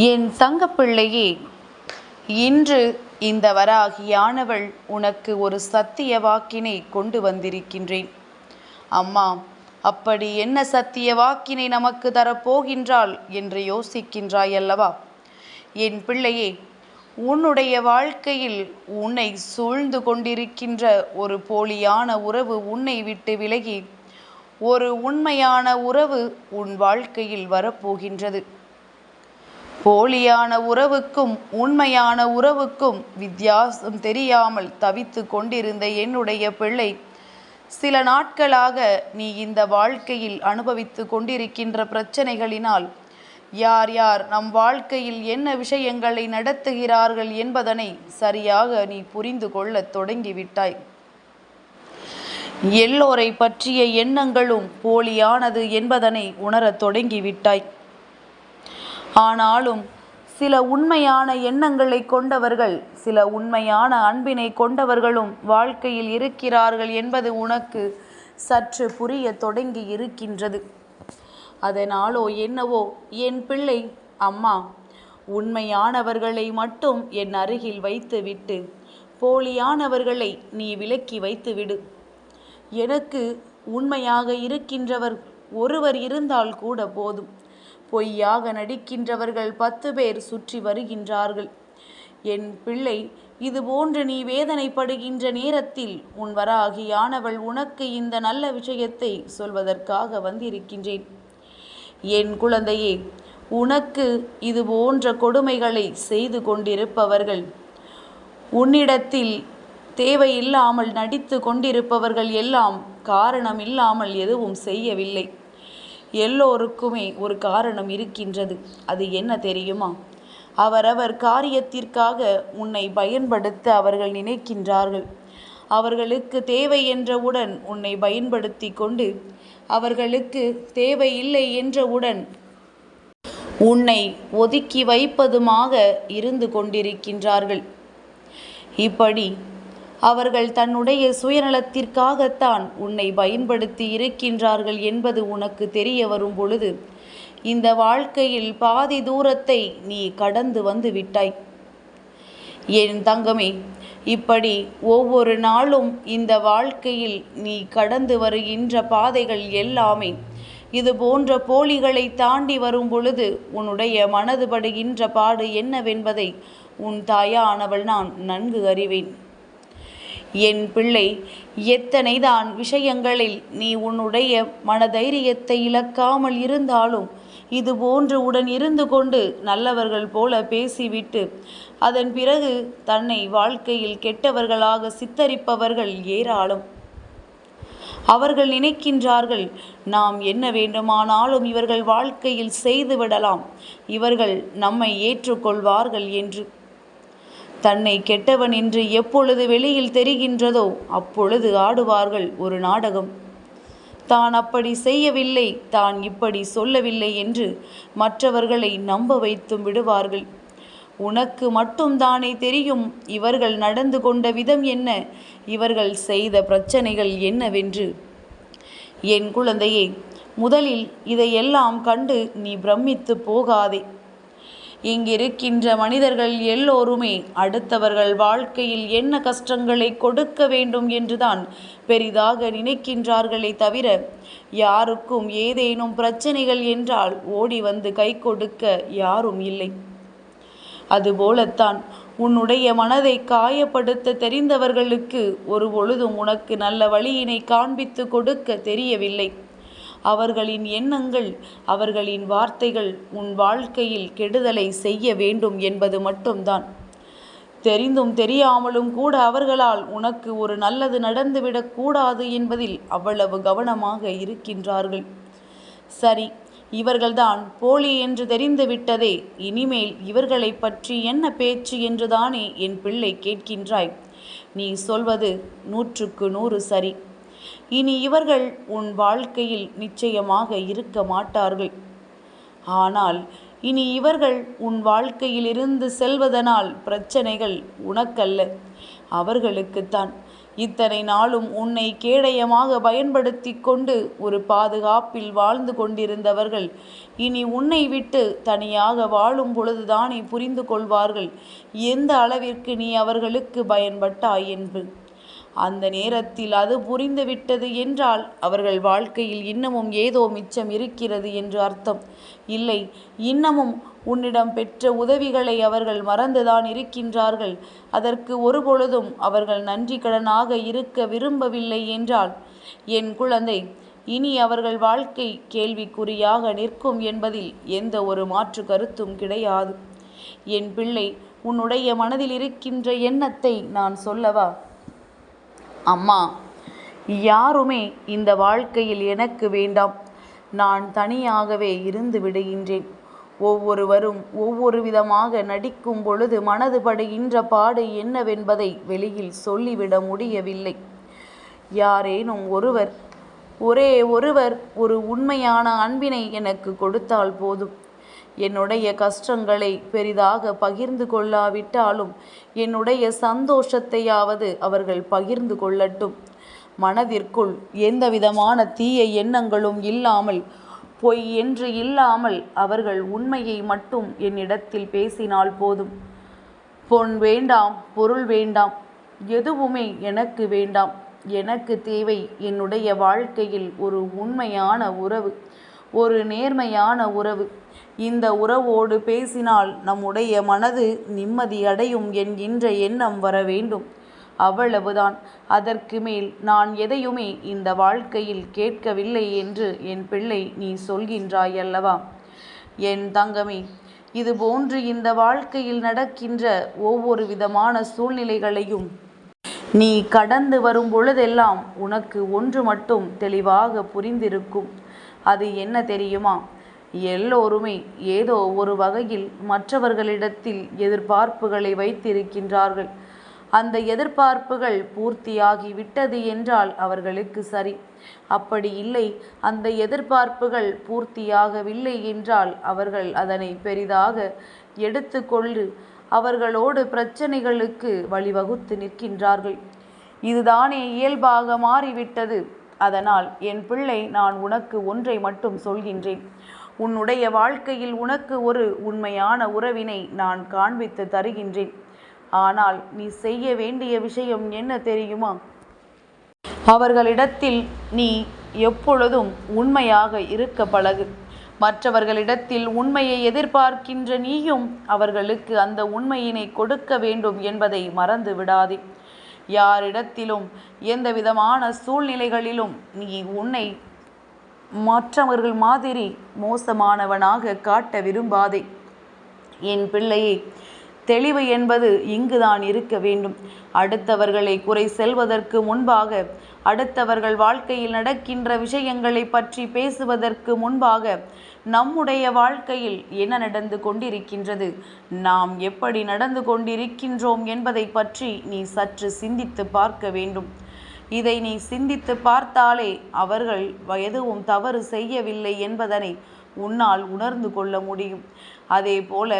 என் தங்கப்பிள்ளையே, இன்று இந்த வராகியானவள் உனக்கு ஒரு சத்திய வாக்கினை கொண்டு வந்திருக்கின்றேன். அம்மா, அப்படி என்ன சத்திய வாக்கினை நமக்கு தரப்போகின்றாள் என்று யோசிக்கின்றாய் அல்லவா? என் பிள்ளையே, உன்னுடைய வாழ்க்கையில் உன்னை சூழ்ந்து கொண்டிருக்கின்ற ஒரு போலியான உறவு உன்னை விட்டு விலகி ஒரு உண்மையான உறவு உன் வாழ்க்கையில் வரப்போகின்றது. போலியான உறவுக்கும் உண்மையான உறவுக்கும் வித்தியாசம் தெரியாமல் தவித்து கொண்டிருந்த என்னுடைய பிள்ளை, சில நாட்களாக நீ இந்த வாழ்க்கையில் அனுபவித்து கொண்டிருக்கின்ற பிரச்சனைகளினால் யார் யார் நம் வாழ்க்கையில் என்ன விஷயங்களை நடத்துகிறார்கள் என்பதனை சரியாக நீ புரிந்து கொள்ள தொடங்கிவிட்டாய். எல்லோரை பற்றிய எண்ணங்களும் போலியானது என்பதனை உணரத் தொடங்கிவிட்டாய். ஆனாலும் சில உண்மையான எண்ணங்களை கொண்டவர்கள், சில உண்மையான அன்பினை கொண்டவர்களும் வாழ்க்கையில் இருக்கிறார்கள் என்பது உனக்கு சற்று புரிய தொடங்கி இருக்கின்றது. அதனாலோ என்னவோ என் பிள்ளை, அம்மா, உண்மையானவர்களை மட்டும் என் அருகில் வைத்துவிட்டு போலியானவர்களை நீ விலக்கி வைத்துவிடு. எனக்கு உண்மையாக இருக்கின்றவர் ஒருவர் இருந்தால் கூட போதும். பொய்யாக நடிக்கின்றவர்கள் 10 பேர் சுற்றி வருகின்றார்கள். என் பிள்ளை, இதுபோன்று நீ வேதனைப்படுகின்ற நேரத்தில் உன் வராகியானவள் உனக்கு இந்த நல்ல விஷயத்தை சொல்வதற்காக வந்திருக்கின்றேன். என் குழந்தையே, உனக்கு இது போன்ற கொடுமைகளை செய்து கொண்டிருப்பவர்கள், உன்னிடத்தில் தேவையில்லாமல் நடித்து கொண்டிருப்பவர்கள் எல்லாம் காரணம் இல்லாமல் எதுவும் செய்யவில்லை. எல்லோருக்குமே ஒரு காரணம் இருக்கின்றது. அது என்ன தெரியுமா? அவரவர் காரியத்திற்காக உன்னை பயன்படுத்த அவர்கள் நினைக்கின்றார்கள். அவர்களுக்கு தேவை என்றவுடன் உன்னை பயன்படுத்தி கொண்டு, அவர்களுக்கு தேவையில்லை என்றவுடன் உன்னை ஒதுக்கி வைப்பதுமாக இருந்து கொண்டிருக்கின்றார்கள். இப்படி அவர்கள் தன்னுடைய சுயநலத்திற்காகத்தான் உன்னை பயன்படுத்தி இருக்கின்றார்கள் என்பது உனக்கு தெரிய வரும் பொழுது இந்த வாழ்க்கையில் பாதி தூரத்தை நீ கடந்து வந்து விட்டாய். என் தங்கமே, இப்படி ஒவ்வொரு நாளும் இந்த வாழ்க்கையில் நீ கடந்து வருகின்ற பாதைகள் எல்லாமே இது போன்ற போலிகளை தாண்டி வரும் பொழுது உன்னுடைய மனது படுகின்ற பாடு என்னவென்பதை உன் தாயானவள் நான் நன்கு அறிவேன். என் பிள்ளை, எத்தனைதான் விஷயங்களில் நீ உன்னுடைய மனதைரியத்தை இழக்காமல் இருந்தாலும் இது போன்று உடன் இருந்து கொண்டு நல்லவர்கள் போல பேசிவிட்டு அதன் பிறகு தன்னை வாழ்க்கையில் கெட்டவர்களாக சித்தரிப்பவர்கள் ஏராளம். அவர்கள் நினைக்கின்றார்கள், நாம் என்ன வேண்டுமானாலும் இவர்கள் வாழ்க்கையில் செய்துவிடலாம், இவர்கள் நம்மை ஏற்றுக்கொள்வார்கள் என்று. தன்னை கெட்டவன் என்று எப்பொழுது வெளியில் தெரிகின்றதோ அப்பொழுது ஆடுவார்கள் ஒரு நாடகம். தான் அப்படி செய்யவில்லை, தான் இப்படி சொல்லவில்லை என்று மற்றவர்களை நம்ப வைத்தும் விடுவார்கள். உனக்கு மட்டும் தானே தெரியும் இவர்கள் நடந்து கொண்ட விதம் என்ன, இவர்கள் செய்த பிரச்சனைகள் என்னவென்று. என் குழந்தையே, முதலில் இதையெல்லாம் கண்டு நீ பிரமித்து போகாதே. இங்கிருக்கின்ற மனிதர்கள் எல்லோருமே அடுத்தவர்கள் வாழ்க்கையில் என்ன கஷ்டங்களை கொடுக்க வேண்டும் என்றுதான் பெரிதாக நினைக்கின்றார்களே தவிர, யாருக்கும் ஏதேனும் பிரச்சனைகள் என்றால் ஓடி வந்து கை கொடுக்க யாரும் இல்லை. அதுபோலத்தான் உன்னுடைய மனதை காயப்படுத்த தெரிந்தவர்களுக்கு ஒரு பொழுதும் உனக்கு நல்ல வழியினை காண்பித்து கொடுக்க தெரியவில்லை. அவர்களின் எண்ணங்கள், அவர்களின் வார்த்தைகள் உன் வாழ்க்கையில் கெடுதலை செய்ய வேண்டும் என்பது மட்டும்தான். தெரிந்தும் தெரியாமலும் கூட அவர்களால் உனக்கு ஒரு நல்லது நடந்துவிடக்கூடாது என்பதில் அவ்வளவு கவனமாக இருக்கின்றார்கள். சரி, இவர்கள்தான் போலி என்று தெரிந்துவிட்டதே, இனிமேல் இவர்களை பற்றி என்ன பேச்சு என்றுதானே என் பிள்ளை கேட்கின்றாய். நீ சொல்வது 100க்கு 100 சரி. இனி இவர்கள் உன் வாழ்க்கையில் நிச்சயமாக இருக்க மாட்டார்கள். ஆனால் இனி இவர்கள் உன் வாழ்க்கையில் இருந்து செல்வதனால் பிரச்சனைகள் உனக்கல்ல, அவர்களுக்குத்தான். இத்தனை நாளும் உன்னை கேடயமாக பயன்படுத்தி கொண்டு ஒரு பாதுகாப்பில் வாழ்ந்து கொண்டிருந்தவர்கள் இனி உன்னை விட்டு தனியாக வாழும் பொழுதுதானே புரிந்து கொள்வார்கள் எந்த அளவிற்கு நீ அவர்களுக்கு பயன்பட்டாய் என்று. அந்த நேரத்தில் அது புரிந்துவிட்டது என்றால் அவர்கள் வாழ்க்கையில் இன்னமும் ஏதோ மிச்சம் இருக்கிறது என்று அர்த்தம். இல்லை, இன்னமும் உன்னிடம் பெற்ற உதவிகளை அவர்கள் மறந்துதான் இருக்கின்றார்கள். அதற்கு ஒருபொழுதும் அவர்கள் நன்றி கடனாக இருக்க விரும்பவில்லை என்றால், என் குழந்தை, இனி அவர்கள் வாழ்க்கை கேள்விக்குறியாக நிற்கும் என்பதில் எந்த ஒரு மாற்று கருத்தும் கிடையாது. என் பிள்ளை, உன்னுடைய மனதில் இருக்கின்ற எண்ணத்தை நான் சொல்லவா? அம்மா, யாருமே இந்த வாழ்க்கையில் எனக்கு வேண்டாம். நான் தனியாகவே இருந்து விடுகின்றேன். ஒவ்வொருவரும் ஒவ்வொரு விதமாக நடிக்கும் பொழுது மனது படுகின்ற பாடு என்னவென்பதை வெளியில் சொல்லிவிட முடியவில்லை. யாரேனும் ஒரே ஒருவர் ஒரு உண்மையான அன்பினை எனக்கு கொடுத்தால் போதும். என்னுடைய கஷ்டங்களை பெரிதாக பகிர்ந்து கொள்ளாவிட்டாலும் என்னுடைய சந்தோஷத்தையாவது அவர்கள் பகிர்ந்து கொள்ளட்டும். மனதிற்குள் எந்த விதமான தீய எண்ணங்களும் இல்லாமல், பொய் என்று இல்லாமல் அவர்கள் உண்மையை மட்டும் என்னிடத்தில் பேசினால் போதும். பொன் வேண்டாம், பொருள் வேண்டாம், எதுவுமே எனக்கு வேண்டாம். எனக்கு தேவை என்னுடைய வாழ்க்கையில் ஒரு உண்மையான உறவு, ஒரு நேர்மையான உறவு. இந்த உறவோடு பேசினால் நம்முடைய மனது நிம்மதி அடையும் என்கின்ற எண்ணம் வர வேண்டும். அவ்வளவுதான். அதற்கு மேல் நான் எதையுமே இந்த வாழ்க்கையில் கேட்கவில்லை என்று என் பிள்ளை நீ சொல்கின்றாய் அல்லவா? என் தங்கமே, இதுபோன்று இந்த வாழ்க்கையில் நடக்கின்ற ஒவ்வொரு விதமான சூழ்நிலைகளையும் நீ கடந்து வரும் பொழுதெல்லாம் உனக்கு ஒன்று மட்டும் தெளிவாக புரிந்திருக்கும். அது என்ன தெரியுமா? எல்லோருமே ஏதோ ஒரு வகையில் மற்றவர்களிடத்தில் எதிர்பார்ப்புகளை வைத்திருக்கின்றார்கள். அந்த எதிர்பார்ப்புகள் பூர்த்தியாகி விட்டது என்றால் அவர்களுக்கு சரி. அப்படி இல்லை, அந்த எதிர்பார்ப்புகள் பூர்த்தியாகவில்லை என்றால் அவர்கள் அதனை பெரிதாக எடுத்துக்கொண்டு அவர்களோடு பிரச்சனைகளுக்கு வழிவகுத்து நிற்கின்றார்கள். இதுதானே இயல்பாக மாறிவிட்டது. அதனால் என் பிள்ளை, நான் உனக்கு ஒன்றை மட்டும் சொல்கின்றேன். உன்னுடைய வாழ்க்கையில் உனக்கு ஒரு உண்மையான உறவினை நான் காண்பித்து தருகின்றேன். ஆனால் நீ செய்ய வேண்டிய விஷயம் என்ன தெரியுமா? அவர்களிடத்தில் நீ எப்பொழுதும் உண்மையாக இருக்க பழகு. மற்றவர்களிடத்தில் உண்மையை எதிர்பார்க்கின்ற நீயும் அவர்களுக்கு அந்த உண்மையினை கொடுக்க வேண்டும் என்பதை மறந்து விடாதே. யாரிடத்திலும் எந்த விதமான சூழ்நிலைகளிலும் நீ உன்னை மற்றவர்கள் மாதிரி மோசமானவனாக காட்ட விரும்பாதே. என் பிள்ளையே, தெளிவு என்பது இங்குதான் இருக்க வேண்டும். அடுத்தவர்களை குறை செல்வதற்கு முன்பாக, அடுத்தவர்கள் வாழ்க்கையில் நடக்கின்ற விஷயங்களை பற்றி பேசுவதற்கு முன்பாக, நம்முடைய வாழ்க்கையில் என்ன நடந்து கொண்டிருக்கின்றது, நாம் எப்படி நடந்து கொண்டிருக்கின்றோம் என்பதை பற்றி நீ சற்று சிந்தித்து பார்க்க வேண்டும். இதை நீ சிந்தித்து பார்த்தாலே அவர்கள் எதுவும் தவறு செய்யவில்லை என்பதனை உன்னால் உணர்ந்து கொள்ள முடியும். அதே போல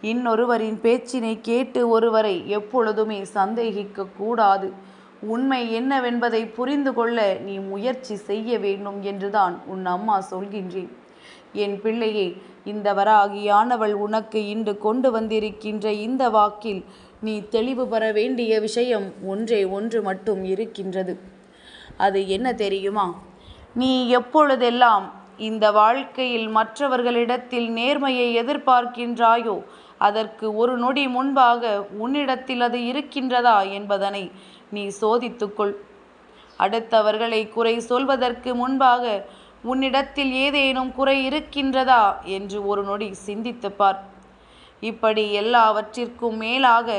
இன்னொருவரின் பேச்சினை கேட்டு ஒருவரை எப்பொழுதுமே சந்தேகிக்க கூடாது. உண்மை என்னவென்பதை புரிந்து கொள்ள நீ முயற்சி செய்ய வேண்டும் என்றுதான் உன் அம்மா சொல்கின்றேன். என் பிள்ளையே, இந்த வராகியானவள் உனக்கு இன்று கொண்டு வந்திருக்கின்ற இந்த வாக்கில் நீ தெளிவு பெற வேண்டிய விஷயம் ஒன்றே ஒன்று மட்டும் இருக்கின்றது. அது என்ன தெரியுமா? நீ எப்பொழுதெல்லாம் இந்த வாழ்க்கையில் மற்றவர்களிடத்தில் நேர்மையை எதிர்பார்க்கின்றாயோ அதற்கு ஒரு நொடி முன்பாக உன்னிடத்தில் அது இருக்கின்றதா என்பதனை நீ சோதித்துக்கொள். அடுத்தவர்களை குறை சொல்வதற்கு முன்பாக உன்னிடத்தில் ஏதேனும் குறை இருக்கின்றதா என்று ஒரு நொடி சிந்தித்துப்பார். இப்படி எல்லாவற்றிற்கும் மேலாக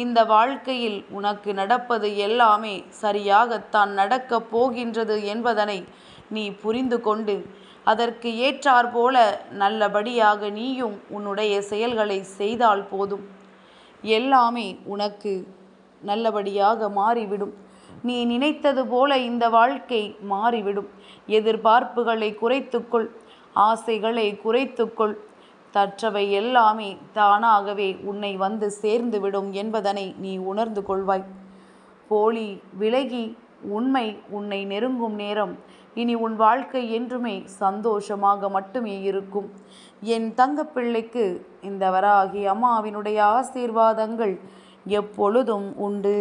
இந்த வாழ்க்கையில் உனக்கு நடப்பது எல்லாமே சரியாகத்தான் நடக்கப் போகின்றது என்பதனை நீ புரிந்து கொண்டு அதற்கு ஏற்றாற்போல நல்லபடியாக நீயும் உன்னுடைய செயல்களை செய்தால் போதும். எல்லாமே உனக்கு நல்லபடியாக மாறிவிடும். நீ நினைத்தது போல இந்த வாழ்க்கை மாறிவிடும். எதிர்பார்ப்புகளை குறைத்துக்கொள், ஆசைகளை குறைத்துக்கொள். தற்றவை எல்லாமே தானாகவே உன்னை வந்து சேர்ந்துவிடும் என்பதனை நீ உணர்ந்து கொள்வாய். போலி விலகி உண்மை உன்னை நெருங்கும் நேரம் இனி உன் வாழ்க்கை என்றுமே சந்தோஷமாக மட்டுமே இருக்கும். என் தங்கப்பிள்ளைக்கு இந்த வராகி அம்மாவினுடைய ஆசீர்வாதங்கள் எப்பொழுதும் உண்டு.